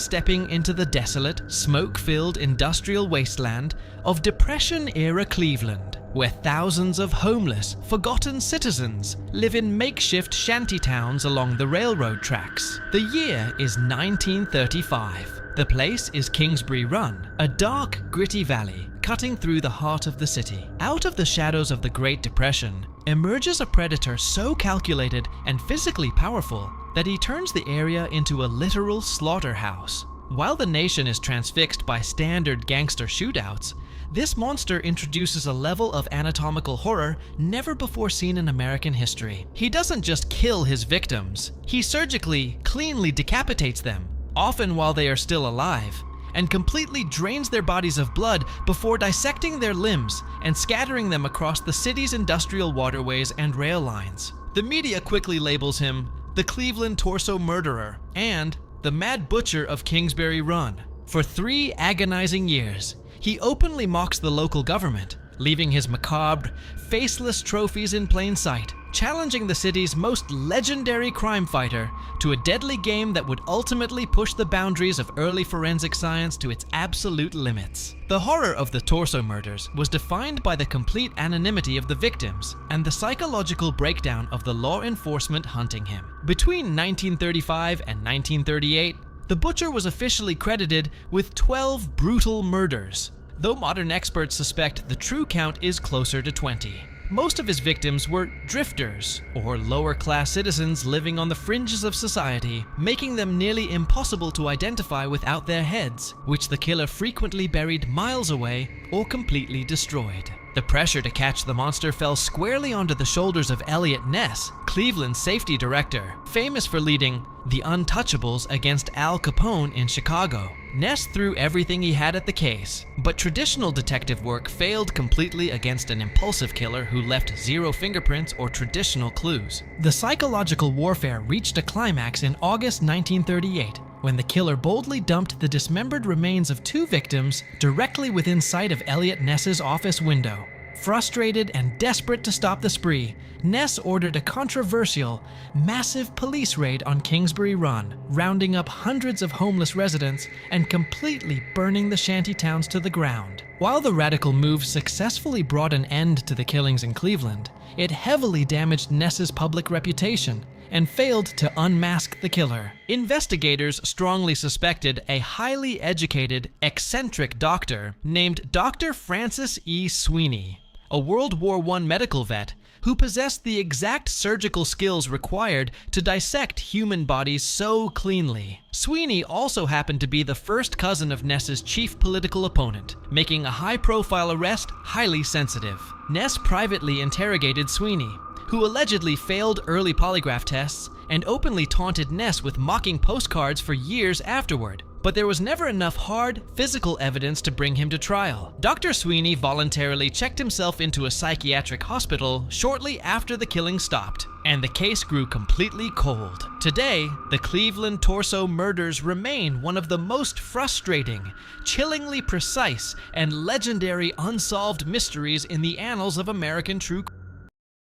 stepping into the desolate, smoke-filled industrial wasteland of Depression-era Cleveland, where thousands of homeless, forgotten citizens live in makeshift shantytowns along the railroad tracks. The year is 1935. The place is Kingsbury Run, a dark, gritty valley cutting through the heart of the city. Out of the shadows of the Great Depression emerges a predator so calculated and physically powerful that he turns the area into a literal slaughterhouse. While the nation is transfixed by standard gangster shootouts, this monster introduces a level of anatomical horror never before seen in American history. He doesn't just kill his victims, he surgically, cleanly decapitates them, often while they are still alive, and completely drains their bodies of blood before dissecting their limbs and scattering them across the city's industrial waterways and rail lines. The media quickly labels him the Cleveland Torso Murderer and the Mad Butcher of Kingsbury Run. For 3 agonizing years, he openly mocks the local government, leaving his macabre, faceless trophies in plain sight, challenging the city's most legendary crime fighter to a deadly game that would ultimately push the boundaries of early forensic science to its absolute limits. The horror of the torso murders was defined by the complete anonymity of the victims and the psychological breakdown of the law enforcement hunting him. Between 1935 and 1938, the butcher was officially credited with 12 brutal murders, though modern experts suspect the true count is closer to 20. Most of his victims were drifters, or lower-class citizens living on the fringes of society, making them nearly impossible to identify without their heads, which the killer frequently buried miles away or completely destroyed. The pressure to catch the monster fell squarely onto the shoulders of Eliot Ness, Cleveland's safety director, famous for leading the Untouchables against Al Capone in Chicago. Ness threw everything he had at the case, but traditional detective work failed completely against an impulsive killer who left 0 fingerprints or traditional clues. The psychological warfare reached a climax in August 1938, when the killer boldly dumped the dismembered remains of 2 victims directly within sight of Eliot Ness's office window. Frustrated and desperate to stop the spree, Ness ordered a controversial, massive police raid on Kingsbury Run, rounding up hundreds of homeless residents and completely burning the shantytowns to the ground. While the radical move successfully brought an end to the killings in Cleveland, it heavily damaged Ness's public reputation and failed to unmask the killer. Investigators strongly suspected a highly educated, eccentric doctor named Dr. Francis E. Sweeney, a World War I medical vet who possessed the exact surgical skills required to dissect human bodies so cleanly. Sweeney also happened to be the first cousin of Ness's chief political opponent, making a high-profile arrest highly sensitive. Ness privately interrogated Sweeney, who allegedly failed early polygraph tests and openly taunted Ness with mocking postcards for years afterward. But there was never enough hard, physical evidence to bring him to trial. Dr. Sweeney voluntarily checked himself into a psychiatric hospital shortly after the killing stopped, and the case grew completely cold. Today, the Cleveland Torso murders remain one of the most frustrating, chillingly precise, and legendary unsolved mysteries in the annals of American true crime.